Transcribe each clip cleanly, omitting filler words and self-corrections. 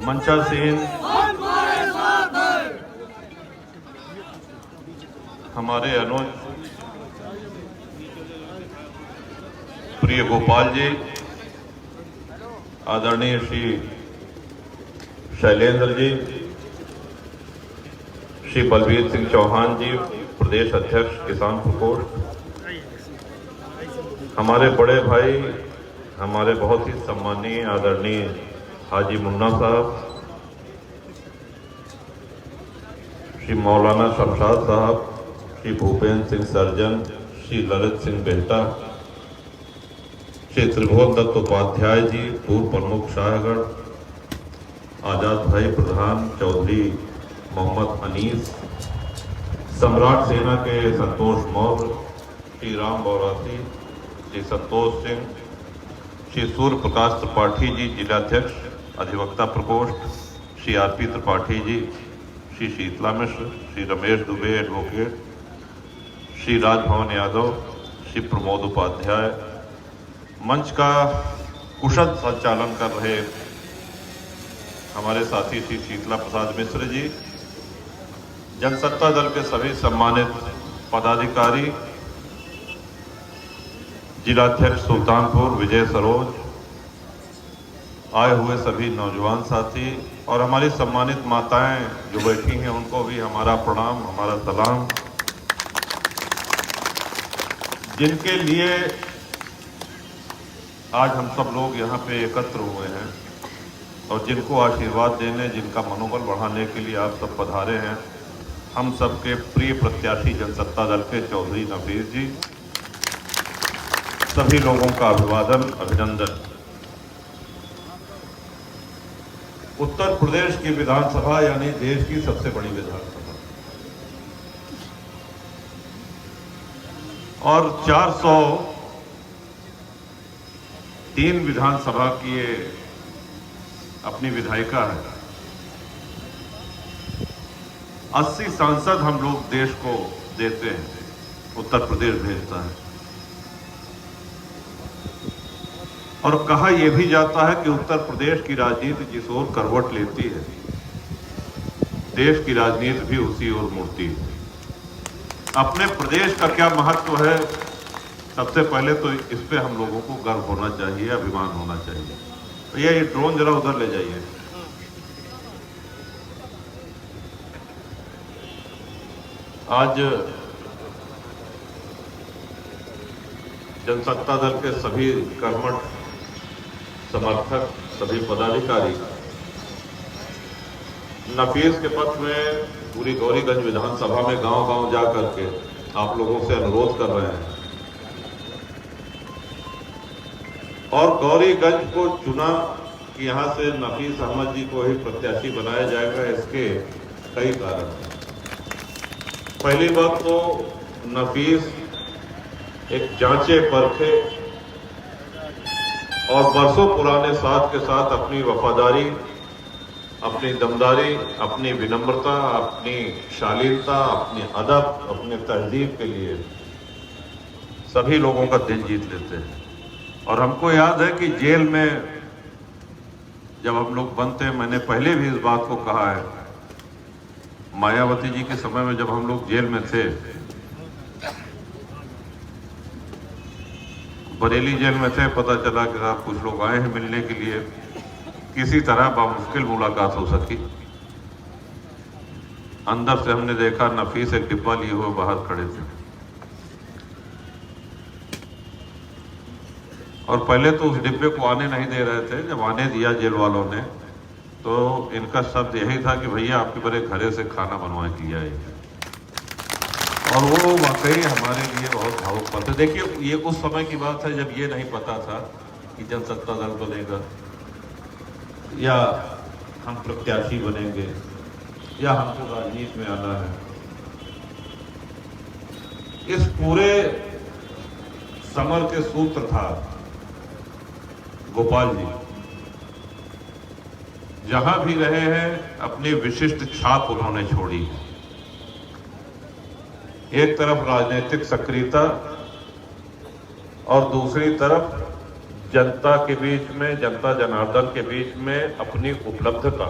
मंचासीन हमारे अनुज प्रिय गोपाल जी, आदरणीय श्री शैलेंद्र जी, श्री बलबीर सिंह चौहान जी, प्रदेश अध्यक्ष किसान प्रकोष्ठ, हमारे बड़े भाई, हमारे बहुत ही सम्मानीय आदरणीय हाजी मुन्ना साहब, श्री मौलाना शमशाद साहब, श्री भूपेंद्र सिंह सर्जन, श्री ललित सिंह बेहटा, श्री त्रिभुवन दत्त उपाध्याय जी, पूर्व प्रमुख शाहगढ़, आजाद भाई प्रधान चौधरी मोहम्मद अनीस, सम्राट सेना के संतोष मौर्य, श्री राम बौरासी, श्री संतोष सिंह, श्री सूर्य प्रकाश त्रिपाठी जी, जिलाध्यक्ष अधिवक्ता प्रकोष्ठ, श्री आरपी त्रिपाठी जी, श्री शीतला मिश्र, श्री रमेश दुबे एडवोकेट, श्री राजभवन यादव, श्री प्रमोद उपाध्याय, मंच का कुशल संचालन कर रहे हमारे साथी श्री शीतला प्रसाद मिश्र जी, जनसत्ता दल के सभी सम्मानित पदाधिकारी, जिलाध्यक्ष सुल्तानपुर विजय सरोज, आए हुए सभी नौजवान साथी और हमारी सम्मानित माताएं जो बैठी हैं, उनको भी हमारा प्रणाम, हमारा सलाम, जिनके लिए आज हम सब लोग यहाँ पे एकत्र हुए हैं और जिनको आशीर्वाद देने, जिनका मनोबल बढ़ाने के लिए आप सब पधारे हैं, हम सबके प्रिय प्रत्याशी जनसत्ता दल के चौधरी नफीस जी, सभी लोगों का अभिवादन, अभिनंदन। उत्तर प्रदेश की विधानसभा यानी देश की सबसे बड़ी विधानसभा और 403 विधानसभा की ये अपनी विधायिका है। 80 सांसद हम लोग देश को देते हैं, उत्तर प्रदेश भेजता है। और कहा यह भी जाता है कि उत्तर प्रदेश की राजनीति जिस ओर करवट लेती है, देश की राजनीति भी उसी ओर मुड़ती है। अपने प्रदेश का क्या महत्व है, सबसे पहले तो इस पे हम लोगों को गर्व होना चाहिए, अभिमान होना चाहिए। तो ये ड्रोन जरा उधर ले जाइए। आज जनसत्ता दल के सभी कर्मठ समर्थक, सभी पदाधिकारी नफीस के पक्ष में पूरी गौरीगंज विधानसभा में गांव-गांव जा करके आप लोगों से अनुरोध कर रहे हैं और गौरीगंज को चुना कि यहां से नफीस अहमद जी को ही प्रत्याशी बनाया जाएगा। इसके कई कारण हैं। पहली बात तो नफीस एक जांचे परखे और बरसों पुराने साथ के साथ अपनी वफादारी, अपनी दमदारी, अपनी विनम्रता, अपनी शालीनता, अपनी अदब, अपने तहजीब के लिए सभी लोगों का दिल जीत लेते हैं। और हमको याद है कि जेल में जब हम लोग बनते, मैंने पहले भी इस बात को कहा है, मायावती जी के समय में जब हम लोग जेल में थे, बरेली जेल में थे, पता चला कि साहब कुछ लोग आए हैं मिलने के लिए, किसी तरह बामुश्किल मुलाकात हो सकी। अंदर से हमने देखा नफीस एक डिब्बा लिए हुए बाहर खड़े थे और पहले तो उस डिब्बे को आने नहीं दे रहे थे। जब आने दिया जेल वालों ने तो इनका शब्द यही था कि भैया आपके बड़े घरे से खाना बनवा के लिया है। और वो वाकई हमारे लिए बहुत भावुक पल थे। देखिए, ये उस समय की बात है जब ये नहीं पता था कि जनसत्ता दल बनेगा या हम प्रत्याशी बनेंगे या हमको राजनीति में आना है। इस पूरे समर के सूत्रधार गोपाल जी जहां भी रहे हैं अपनी विशिष्ट छाप उन्होंने छोड़ी। एक तरफ राजनीतिक सक्रियता और दूसरी तरफ जनता के बीच में, जनता जनार्दन के बीच में अपनी उपलब्धता।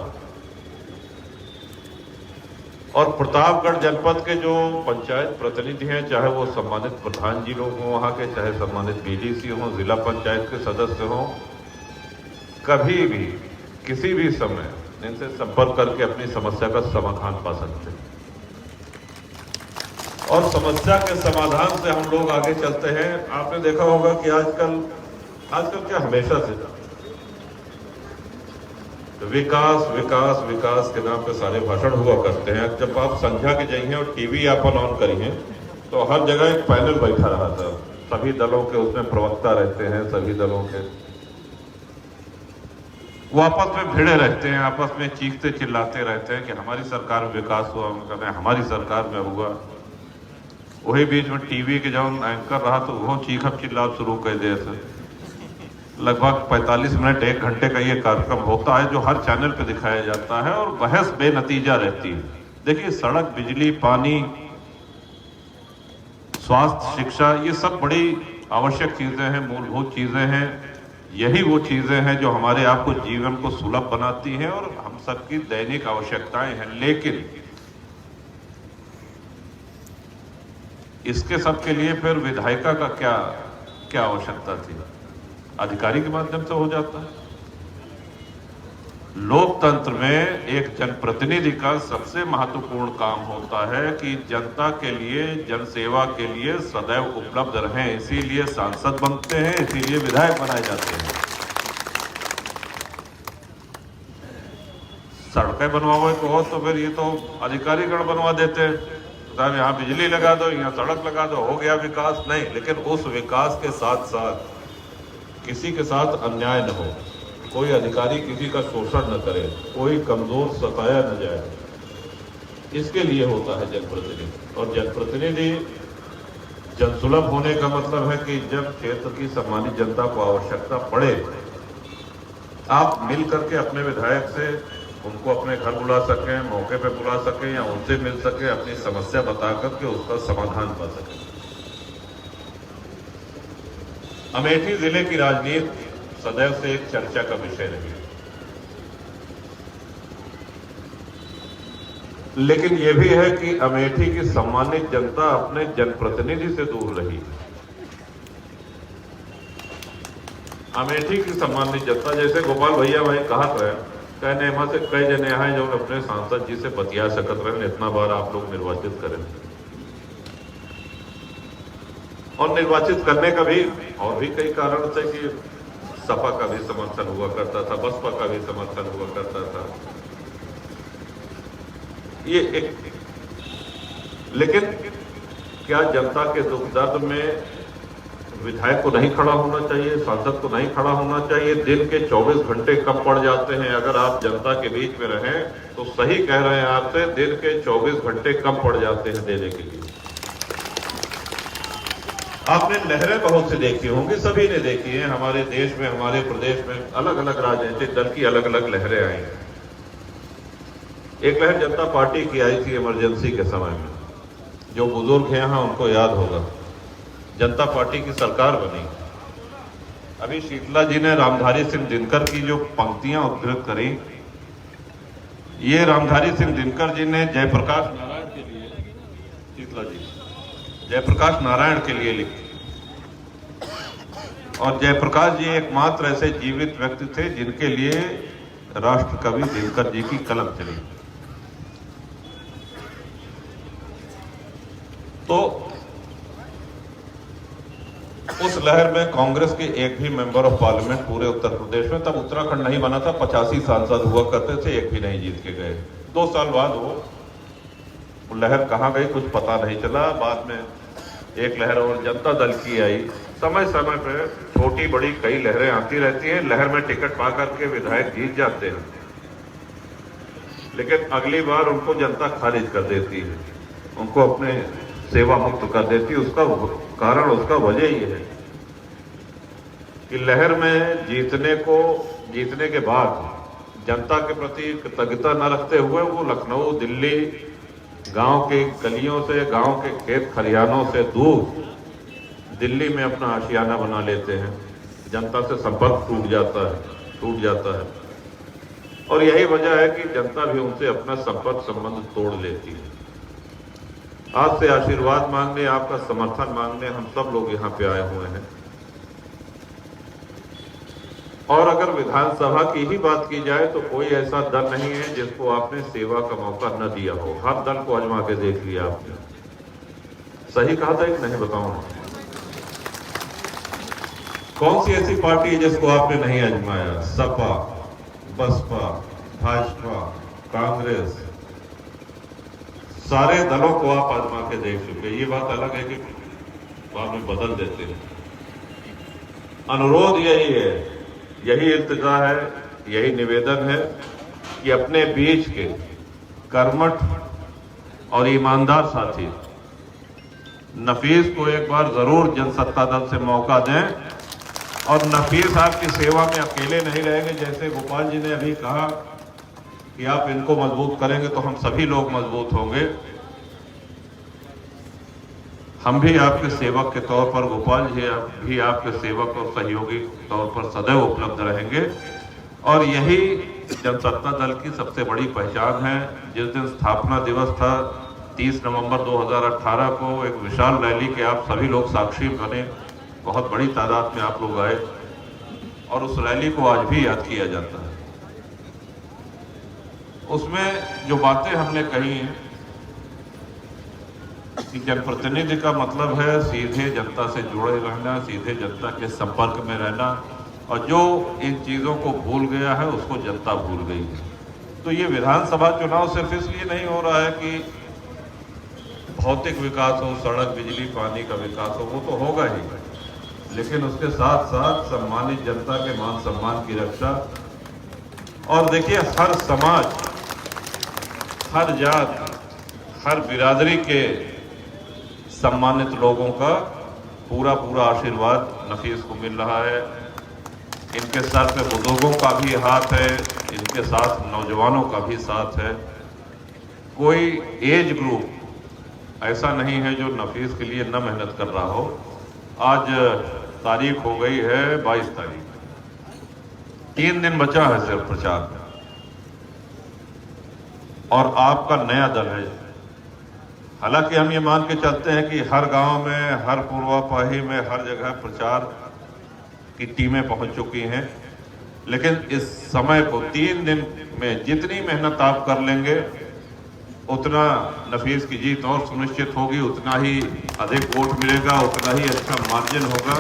और प्रतापगढ़ जनपद के जो पंचायत प्रतिनिधि हैं, चाहे वो सम्मानित प्रधान जी लोग हों वहां के, चाहे सम्मानित बीडीसी हों, जिला पंचायत के सदस्य हों, कभी भी किसी भी समय इनसे संपर्क करके अपनी समस्या का समाधान पा सकते हैं। और समस्या के समाधान से हम लोग आगे चलते हैं। आपने देखा होगा कि आजकल क्या हमेशा से विकास विकास विकास के नाम पे सारे भाषण हुआ करते हैं। जब आप संध्या के जाइए और टीवी अपन ऑन करिए तो हर जगह एक पैनल बैठा रहा था, सभी दलों के उसमें प्रवक्ता रहते हैं, सभी दलों के वो आपस में भिड़े रहते हैं, आपस में चीखते चिल्लाते रहते हैं कि हमारी सरकार में विकास हुआ, हम कहते हैं हमारी सरकार में हुआ। वही बीच में टीवी के जब एंकर रहा तो वो चीखब चिल्लाप शुरू कर दिए थे। लगभग 45 मिनट 1 घंटे का ये कार्यक्रम होता है जो हर चैनल पे दिखाया जाता है और बहस बेनतीजा रहती है। देखिए, सड़क, बिजली, पानी, स्वास्थ्य, शिक्षा, ये सब बड़ी आवश्यक चीजें हैं, मूलभूत चीजें हैं। यही वो चीजें हैं जो हमारे आपको जीवन को सुलभ बनाती हैं और हम सबकी दैनिक आवश्यकताएं हैं। लेकिन इसके सब के लिए फिर विधायिका का क्या आवश्यकता थी? अधिकारी के माध्यम से हो जाता है। लोकतंत्र में एक जनप्रतिनिधि का सबसे महत्वपूर्ण काम होता है कि जनता के लिए, जनसेवा के लिए सदैव उपलब्ध रहें। इसीलिए सांसद बनते हैं, इसीलिए विधायक बनाए जाते हैं। सड़कें बनवाओ तो फिर ये तो अधिकारीगण बनवा देते हैं, साहब यहाँ बिजली लगा दो, यहाँ सड़क लगा दो, हो गया विकास। नहीं, लेकिन उस विकास के साथ साथ किसी के साथ अन्याय न हो, कोई अधिकारी किसी का शोषण न करे, कोई कमजोर सताया न जाए, इसके लिए होता है जनप्रतिनिधि। और जनप्रतिनिधि जनसुलभ होने का मतलब है कि जब क्षेत्र की सम्मानित जनता को आवश्यकता पड़े, आप मिल करके अपने विधायक से उनको अपने घर बुला सकें, मौके पे बुला सकें या उनसे मिल सकें, अपनी समस्या बता करके उसका समाधान पा सकें। अमेठी जिले की राजनीति सदैव से एक चर्चा का विषय रही, लेकिन यह भी है कि अमेठी की सम्मानित जनता अपने जनप्रतिनिधि से दूर रही। अमेठी की सम्मानित जनता, जैसे गोपाल भैया भाई कहत रहे, कहने में से कई जने हैं जो अपने सांसद जी से बतिया सकत रहे, इतना बार आप लोग निर्वाचित करें। और निर्वाचित करने का भी और भी कई कारण थे कि सपा का भी समर्थन हुआ करता था, बसपा का भी समर्थन हुआ करता था। ये एक, लेकिन क्या जनता के दुख दर्द में विधायक को नहीं खड़ा होना चाहिए, सांसद को नहीं खड़ा होना चाहिए? दिन के 24 घंटे कम पड़ जाते हैं। अगर आप जनता के बीच में रहें तो सही कह रहे हैं आपसे, दिन के 24 घंटे कम पड़ जाते हैं देने के लिए। आपने लहरें बहुत सी देखी होंगी, सभी ने देखी है। हमारे देश में, हमारे प्रदेश में अलग अलग राजनीतिक दल की अलग अलग लहरें आई हैं। एक लहर जनता पार्टी की आई थी इमरजेंसी के समय में, जो बुजुर्ग हैं यहाँ उनको याद होगा। जनता पार्टी की सरकार बनी। अभी शीतला जी ने रामधारी सिंह दिनकर की जो पंक्तियां उद्धृत करी, ये रामधारी सिंह दिनकर जी ने जयप्रकाश नारायण के लिए, शीतला जी जयप्रकाश नारायण के लिए लिखी। और जयप्रकाश जी एकमात्र ऐसे जीवित व्यक्ति थे जिनके लिए राष्ट्र कवि दिनकर जी की कलम चली। तो उस लहर में कांग्रेस के एक भी मेंबर ऑफ पार्लियामेंट पूरे उत्तर प्रदेश में, तब उत्तराखंड नहीं बना था, 85 सांसद हुआ करते थे, एक भी नहीं जीत के गए। 2 साल बाद वो लहर कहां गई कुछ पता नहीं चला। बाद में एक लहर और जनता दल की आई। समय समय पे छोटी बड़ी कई लहरें आती रहती हैं। लहर में टिकट पा करके विधायक जीत जाते हैं, लेकिन अगली बार उनको जनता खारिज कर देती है, उनको अपने सेवा मुक्त कर देती है। उसका कारण, उसका वजह ये है कि लहर में जीतने के बाद जनता के प्रति कृतज्ञता न रखते हुए वो लखनऊ, दिल्ली, गांव के गलियों से, गांव के खेत खलिहानों से दूर दिल्ली में अपना आशियाना बना लेते हैं। जनता से संपर्क टूट जाता है और यही वजह है कि जनता भी उनसे अपना संपर्क संबंध तोड़ लेती है। आज से आशीर्वाद मांगने, आपका समर्थन मांगने हम सब लोग यहाँ पे आए हुए हैं। और अगर विधानसभा की ही बात की जाए तो कोई ऐसा दल नहीं है जिसको आपने सेवा का मौका न दिया हो। हर दल को आजमा के देख लिया आपने। सही कहा था कि नहीं बताऊं? कौन सी ऐसी पार्टी है जिसको आपने नहीं आजमाया? सपा, बसपा, भाजपा, कांग्रेस, सारे दलों को आप आजमा के देख चुके। ये बात अलग है कि आप में बदल देते हैं। अनुरोध यही है, यही इल्तिजा है, यही निवेदन है कि अपने बीच के कर्मठ और ईमानदार साथी नफीस को एक बार जरूर जनसत्ता दल से मौका दें। और नफीस आपकी सेवा में अकेले नहीं रहेंगे। जैसे गोपाल जी ने अभी कहा कि आप इनको मजबूत करेंगे तो हम सभी लोग मजबूत होंगे। हम भी आपके सेवक के तौर पर, गोपाल जी भी आपके सेवक और सहयोगी के तौर पर सदैव उपलब्ध रहेंगे। और यही जनसत्ता दल की सबसे बड़ी पहचान है। जिस दिन स्थापना दिवस था 30 नवंबर 2018 को, एक विशाल रैली के आप सभी लोग साक्षी बने। बहुत बड़ी तादाद में आप लोग आए और उस रैली को आज भी याद किया जाता है। उसमें जो बातें हमने कही हैं कि जनप्रतिनिधि का मतलब है सीधे जनता से जुड़े रहना, सीधे जनता के संपर्क में रहना, और जो इन चीज़ों को भूल गया है उसको जनता भूल गई है। तो ये विधानसभा चुनाव सिर्फ इसलिए नहीं हो रहा है कि भौतिक विकास हो, सड़क, बिजली, पानी का विकास हो, वो तो होगा ही, लेकिन उसके साथ साथ सम्मानित जनता के मान सम्मान की रक्षा। और देखिए, हर समाज, हर जात, हर बिरादरी के सम्मानित लोगों का पूरा आशीर्वाद नफीस को मिल रहा है। इनके सर पे बुजुर्गों का भी हाथ है, इनके साथ नौजवानों का भी साथ है। कोई एज ग्रुप ऐसा नहीं है जो नफीस के लिए न मेहनत कर रहा हो। आज तारीख हो गई है 22 तारीख, 3 दिन बचा है सिर्फ प्रचार में, और आपका नया दल है। हालांकि हम ये मान के चलते हैं कि हर गांव में, हर पूर्वापाही में, हर जगह प्रचार की टीमें पहुंच चुकी हैं, लेकिन इस समय को 3 दिन में जितनी मेहनत आप कर लेंगे उतना नफीस की जीत और सुनिश्चित होगी, उतना ही अधिक वोट मिलेगा, उतना ही अच्छा मार्जिन होगा।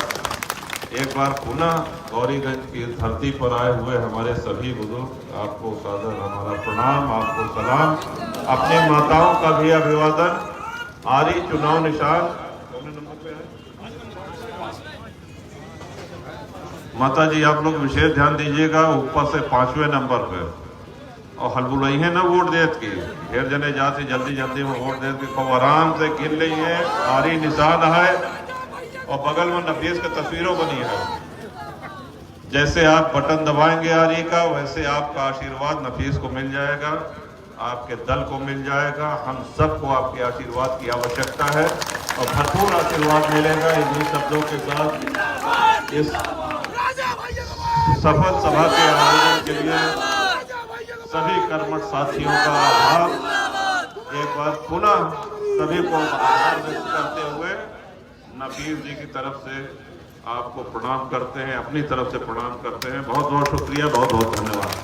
एक बार पुनः गौरीगंज की धरती पर आए हुए हमारे सभी बुजुर्ग, आपको सादर हमारा प्रणाम, आपको सलाम, अपनी माताओं का भी अभिवादन। आरी चुनाव निशान नंबर पे है माता जी, आप लोग विशेष ध्यान दीजिएगा, ऊपर से 5वें नंबर पे, और हलबुलई है ना वोट देत की, ढेर जने जाते जल्दी में वोट देत की, खूब आराम से गिन ली है। आरी निशान है और बगल में नफीस की तस्वीरों बनी है। जैसे आप बटन दबाएंगे आरी का, वैसे आपका आशीर्वाद नफीस को मिल जाएगा, आपके दल को मिल जाएगा। हम सबको आपके आशीर्वाद की आवश्यकता है और भरपूर आशीर्वाद मिलेगा। इन्हीं शब्दों के साथ इस सफल सभा के आयोजन के लिए सभी कर्मठ साथियों का आभार। एक बार पुनः सभी को आभार व्यक्त करते हुए नफीस जी की तरफ से आपको प्रणाम करते हैं, अपनी तरफ से प्रणाम करते हैं। बहुत बहुत शुक्रिया, बहुत बहुत धन्यवाद।